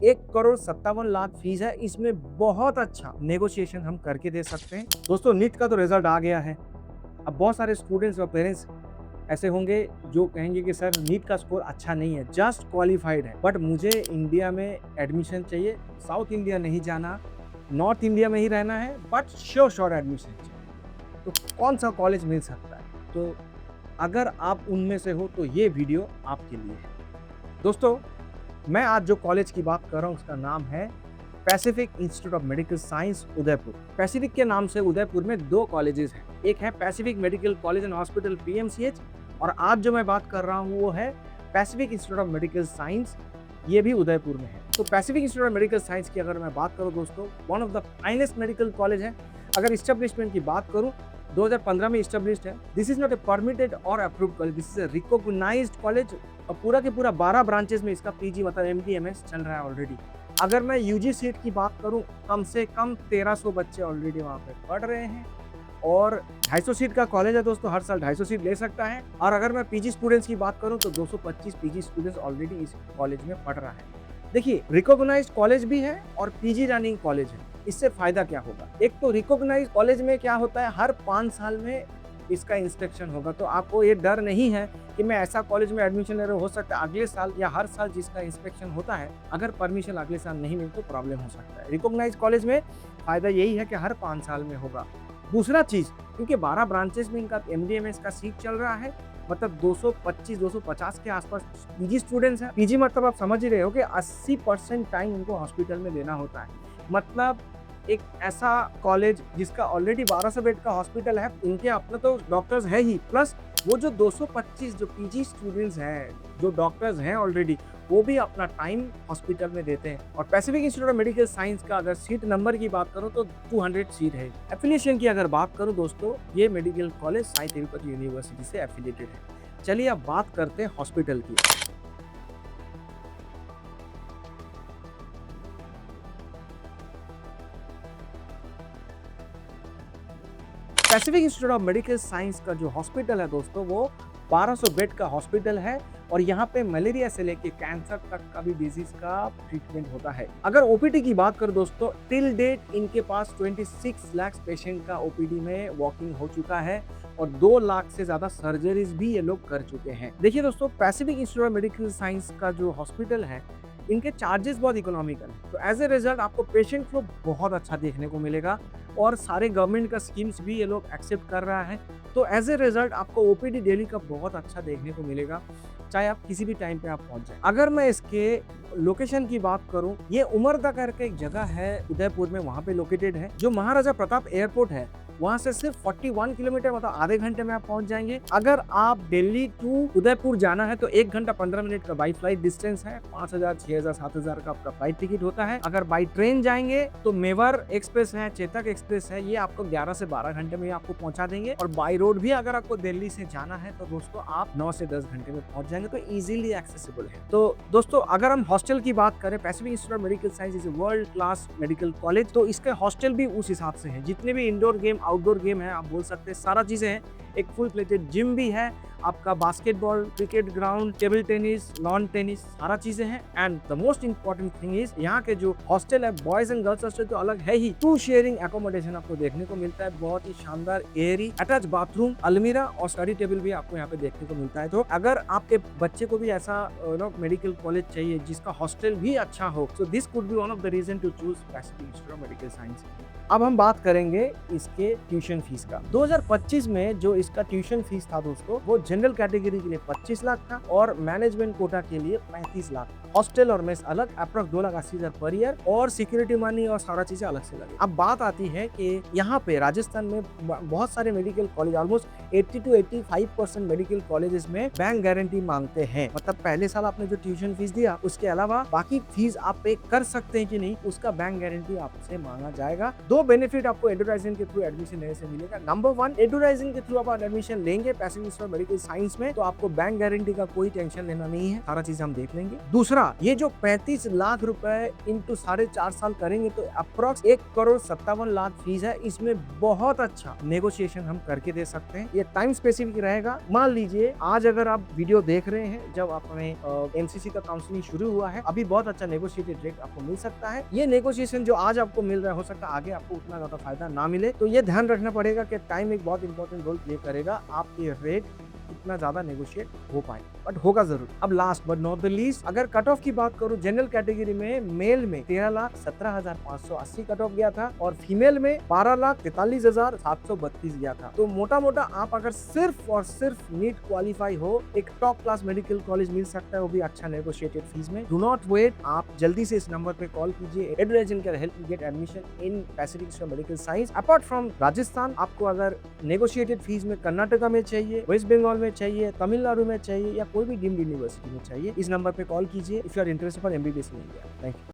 1,57,00,000 fees है। इसमें बहुत अच्छा नेगोशिएशन हम करके दे सकते हैं। दोस्तों नीट का तो रिजल्ट आ गया है। अब बहुत सारे स्टूडेंट्स और पेरेंट्स ऐसे होंगे जो कहेंगे कि सर नीट का स्कोर अच्छा नहीं है, जस्ट क्वालिफाइड है, बट मुझे इंडिया में एडमिशन चाहिए, साउथ इंडिया नहीं जाना, नॉर्थ इंडिया में ही रहना है, बट श्योर एडमिशन चाहिए। तो कौन सा कॉलेज मिल सकता है? तो अगर आप उनमें से हो तो ये वीडियो आपके लिए है। दोस्तों मैं आज जो कॉलेज की बात कर रहा हूँ उसका नाम है Pacific Institute of Medical science Udaipur. Pacific के नाम से उदयपुर में दो कॉलेजेस हैं, एक है Pacific medical college and hospital PMCH, और आज जो मैं बात कर रहा हूँ वो है Pacific Institute of Medical science, ये भी उदयपुर में है। तो Pacific Institute of Medical science की अगर मैं बात करूँ दोस्तों, one of the finest medical college है। अगर इस्टेब्लिशमेंट की बात करूँ 2015 में इस्टेब्लिश्ड है। This is not a permitted और approved college, this is a recognised college, और पूरा के पूरा 12 ब्रांचेस में इसका पीजी मतलब एमडी एमएस चल रहा है ऑलरेडी। अगर मैं यूजी सीट की बात करूं, कम से कम 1300 बच्चे ऑलरेडी वहां पे पढ़ रहे हैं, और 250 सीट का कॉलेज है दोस्तों, हर साल 250 सीट ले सकता है। और अगर मैं पीजी स्टूडेंट्स की बात करूं तो 225 पीजी स्टूडेंट्स ऑलरेडी इस कॉलेज में पढ़ रहा है। देखिए रिकॉग्नाइज्ड कॉलेज भी है और पीजी रनिंग कॉलेज है। इससे फायदा क्या होगा? एक तो रिकॉग्नाइज्ड कॉलेज में क्या होता है, हर 5 साल में इसका इंस्पेक्शन होगा, तो आपको ये डर नहीं है कि मैं ऐसा कॉलेज में एडमिशन ले रहा हूँ, हो सकता है अगले साल या हर साल जिसका इंस्पेक्शन होता है, अगर परमिशन अगले साल नहीं मिले तो प्रॉब्लम हो सकता है। रिकॉग्नाइज्ड कॉलेज में फायदा यही है कि हर 5 साल में होगा। दूसरा चीज, क्योंकि 12 ब्रांचेस में इनका एमडीएमएस का सीट चल रहा है, मतलब 225-250 के आसपास पीजी स्टूडेंट्स हैं। पीजी मतलब आप समझ ही रहे हो कि 80% टाइम उनको हॉस्पिटल में देना होता है। मतलब एक ऐसा कॉलेज जिसका ऑलरेडी 1200 बेड का हॉस्पिटल है, इनके अपने तो डॉक्टर्स है ही, प्लस वो जो 225 जो पीजी स्टूडेंट्स हैं, जो डॉक्टर्स हैं ऑलरेडी, वो भी अपना टाइम हॉस्पिटल में देते हैं। और Pacific Institute of Medical science का अगर सीट नंबर की बात करूं तो 200 सीट है। एफिलिएशन की अगर बात करूं दोस्तों, ये medical college Sai Tirupati university से एफिलिएटेड है। चलिए अब बात करते हैं हॉस्पिटल की। Pacific Institute of Medical science का जो हॉस्पिटल है दोस्तों, वो 1200 बेड का हॉस्पिटल है, और यहाँ पे मलेरिया से लेके कैंसर तक का भी डिजीज का ट्रीटमेंट होता है। अगर ओपीडी की बात करें दोस्तों, टिल डेट इनके पास 26 लाख पेशेंट का ओपीडी में वॉकिंग हो चुका है, और 2 लाख से ज्यादा सर्जरीज भी ये लोग कर चुके हैं। देखिए दोस्तों, Pacific Institute of Medical science का जो हॉस्पिटल है, इनके चार्जेस बहुत इकोनॉमिकल है, तो एज ए रिजल्ट आपको पेशेंट फ्लो बहुत अच्छा देखने को मिलेगा, और सारे गवर्नमेंट का स्कीम्स भी ये लोग एक्सेप्ट कर रहा है। तो एज ए रिजल्ट आपको ओपीडी डेली का बहुत अच्छा देखने को मिलेगा, चाहे आप किसी भी टाइम पे आप पहुंच जाए। अगर मैं इसके लोकेशन की बात करूं, ये उमरदा करके एक जगह है उदयपुर में, वहां पे लोकेटेड है। जो महाराजा प्रताप एयरपोर्ट है वहां से सिर्फ 41 किलोमीटर मतलब आधे घंटे में आप पहुंच जाएंगे। अगर आप दिल्ली टू उदयपुर जाना है तो 1 घंटा 15 मिनट का बाई फ्लाइट डिस्टेंस है। 5000, 6000, 7000 का आपका फ्लाइट टिकट होता है। अगर बाई ट्रेन जाएंगे तो मेवर एक्सप्रेस है, चेतक एक्सप्रेस है, ये आपको 11 से 12 घंटे में आपको पहुंचा देंगे। और बाई रोड भी अगर आपको दिल्ली से जाना है तो दोस्तों आप 9 से 10 घंटे में पहुंच जाएंगे, तो इजीली एक्सेसिबल है। तो दोस्तों अगर हम हॉस्टल की बात करें, Pacific Institute of Medical science is world class medical college, तो इसके हॉस्टल भी उस हिसाब से है। जितने भी इंडोर गेम आउटडोर गेम है आप बोल सकते हैं, सारा चीजें हैं। एक फुल प्लेटेड जिम भी है, आपका basketball, cricket ground, table tennis, lawn tennis, सारा चीजें हैं। And the most important thing is यहाँ के जो हॉस्टल है, बॉयज एंड गर्ल्स हॉस्टल तो अलग है ही, 2 शेयरिंग एकोमोडेशन आपको देखने को मिलता है। बहुत ही शानदार एयरी अटैच बाथरूम, अलमीरा और स्टडी टेबल भी आपको यहाँ पे देखने को मिलता है। तो अगर आपके बच्चे को भी ऐसा मेडिकल कॉलेज चाहिए जिसका हॉस्टल भी अच्छा हो, so this could be one of the reason to choose Pacific Institute of Medical Science. अब हम बात करेंगे इसके ट्यूशन फीस का। 2025 में जो इसका ट्यूशन फीस था दोस्तों, वो जनरल कैटेगरी के लिए 25 लाख था और मैनेजमेंट कोटा के लिए 35 लाख। हॉस्टल और मेस अलग, अप्रॉक्स 2,80,000 पर ईयर, और सिक्योरिटी मनी और सारा चीजें अलग से लगे। अब बात आती है कि यहाँ पे राजस्थान में बहुत सारे medical college, almost 80 to 85% medical colleges में बैंक गारंटी मांगते हैं। मतलब पहले साल आपने जो ट्यूशन फीस दिया उसके अलावा बाकी फीस आप पे कर सकते हैं कि नहीं, उसका बैंक गारंटी आपसे मांगा जाएगा। दो बेनिफिट आपको एडवर्टाइजिंग के थ्रू एडमिशन लेने से मिलेगा। नंबर 1, एडवर्टाइजिंग के थ्रू आप आप एडमिशन लेंगे Pacific Institute of Medical science में तो आपको बैंक गारंटी का कोई टेंशन लेना नहीं है, सारा चीज हम देख लेंगे। दूसरा, ये जो 35 लाख रुपए इंटू 4.5 साल करेंगे तो अप्रोक्स 1,57,00,000 फीस है। इसमें बहुत अच्छा नेगोशिएशन हम करके दे सकते हैं। ये टाइम स्पेसिफिक रहेगा। मान लीजिए आज अगर आप वीडियो देख रहे हैं जब आपने एमसीसी का काउंसलिंग शुरू हुआ है, अभी बहुत अच्छा नेगोशिएटेड रेट आपको मिल सकता है। ये नेगोशिएशन जो आज आपको मिल रहा है हो सकता है आगे आपको उतना ज्यादा फायदा ना मिले, तो ये ध्यान रखना पड़ेगा कि टाइम एक बहुत इंपॉर्टेंट रोल प्ले करेगा आपके रेट इतना ज्यादा नेगोशिएट हो पाए, बट होगा जरूर। अब last but not the least, अगर कट ऑफ की बात करूं जनरल कैटेगरी में मेल में 13,17,580 कट ऑफ गया था और फीमेल में 12,43,732 गया था। तो मोटा मोटा आप अगर सिर्फ और सिर्फ नीट क्वालिफाई हो, एक टॉप क्लास मेडिकल कॉलेज मिल सकता है, वो भी अच्छा नेगोशिएटेड फीस में। डू नॉट वेट, आप जल्दी से इस नंबर पे कॉल कीजिए। Eduasian can help you get admission in Pacific Institute of Medical Science. Apart from Rajasthan, आपको अगर नेगोशिएटेड फीस में कर्नाटका में चाहिए, वेस्ट बंगाल में चाहिए, तमिलनाडु में चाहिए या कोई भी डीम्ड यूनिवर्सिटी में चाहिए, इस नंबर पे कॉल कीजिए if you are interested for MBBS in India. Thank you.